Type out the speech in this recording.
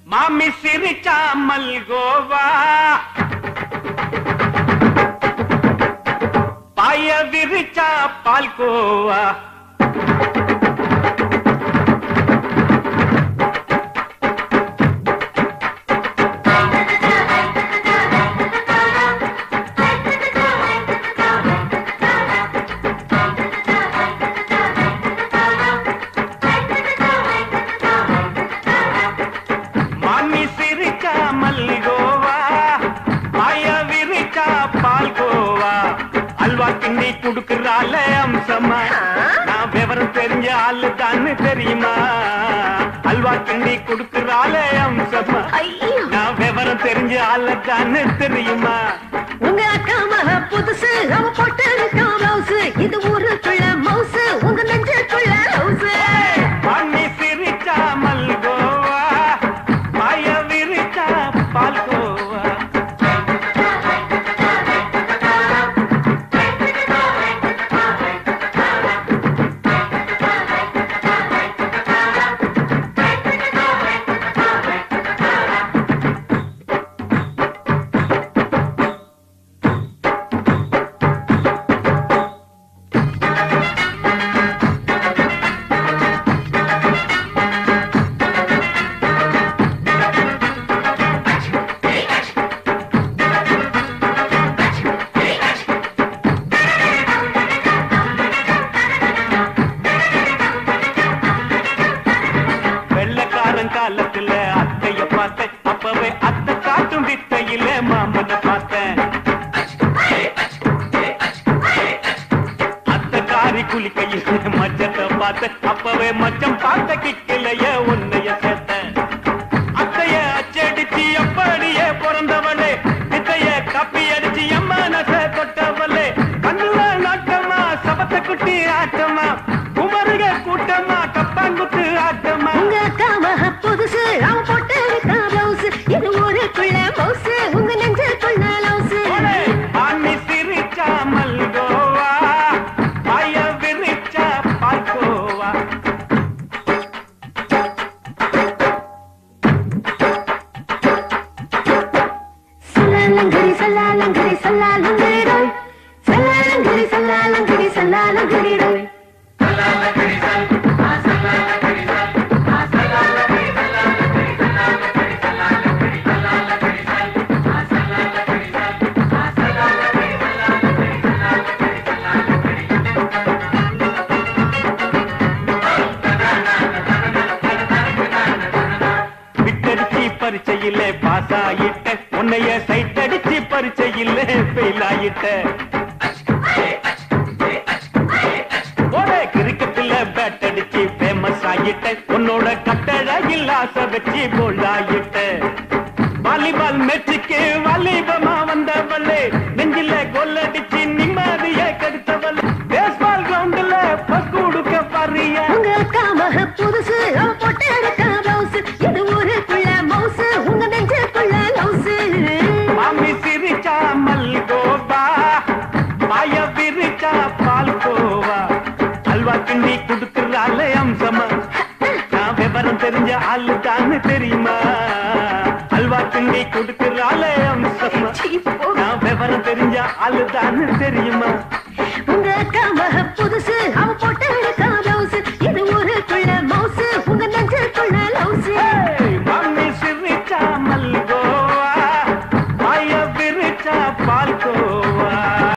மாமி சிரிச்சா மல்கோவா பாய விரிச்சா பால்கோவா கிண்டி குடுக்கறால அம்சமா நான் விவரம் தெரிஞ்ச ஆளு தான்னு தெரியுமா அல்வா கிண்டி குடுக்கறால அம்சமா நான் விவரம் தெரிஞ்ச ஆளு தான்னு தெரியுமா உங்க அக்கா மக புதுசு அவ போட்டு ப்ளவுஸ் இது ஊருக்குள்ள மவுசு உங்க நெஞ்சுக்குள்ள ஹவுஸ் பண்ணி சிரிச்சா மல்கோவா மாய விரிச்சா பால்கோவா காலத்துல அத்தைய பார்த்தேன் அப்பவே அத்தை காட்டும் வித்தையில மாமனை பார்த்தேன் அத்தை காரி குளிக்கையில மச்சத்தை பார்த்தேன் அப்பவே மச்சம் பார்த்த கிக்கலைய உன்னைய சேர்த்தேன் அத்தைய அச்சடிச்சு அப்படியே பிறந்தவளே வித்தைய கப்பி அடிச்சு எம்மனச தொட்டவளே கண்ணுல நாட்டமா சபத்த குட்டி ஆட்டமா குமருக கூட்டமா கப்பாங்குத்து ஆட்டமா புதுசு அவ போட்டு ப்ளவுஸ் இது ஊருக்குள்ள மவுசு உங்க நெஞ்சுக்குள்ள லவுஸ் பண்ணி சிரிச்சா மல்கோவா பாய விரிச்சா பால்கோவா சல்லாலங்கரி சல்லாலங்கரி சல்லாலங்கரி ரோய் சல்லாலங்கரி சல்லாலங்கரி சல்லாலங்கரி ரோய் சல்லாலங்கரி பரிச்சையிலே பாஸ் ஆயிட்ட உன்னைய சைட் அடிச்சு பரிச்சையிலே ஃபெயில் ஆயிட்ட ஒரே கிரிக்கெட்ல பேட் அடிச்சு ஃபேமஸ் ஆயிட்ட உன்னோட கட்டழகில் ஆசை வச்சு போல்ட் ஆயிட்ட வாலிபால் மேட்சுக்கு வாலிபமா வந்தவளே நெஞ்சில கோல் அடிச்சு நிம்மதியை கெடுத்தவளே பேஸ்பால் கிரவுண்ட்ல பஸ் கொடுக்க பாரியா உங்க அக்கா மக புதுசு அவ போட்டு ப்ளவுஸ் இது ஊருக்குள்ள மவுசு உங்க நெஞ்சுக்குள்ள லவுஸ் மாமி சிரிச்சா மல்கோவா பாய விரிச்சா பால்கோவா அல்வா கிண்டி குடுக்கறால அம்சமா நான் விவரம் தெரிஞ்ச ஆளு தான்னு தெரியுமா அல்வா கிண்டி குடுக்கறால அம்சமா நான் விவரம் தெரிஞ்ச ஆளு தான்னு தெரியுமா உங்க அக்கா மக புதுசு அவ போட்டு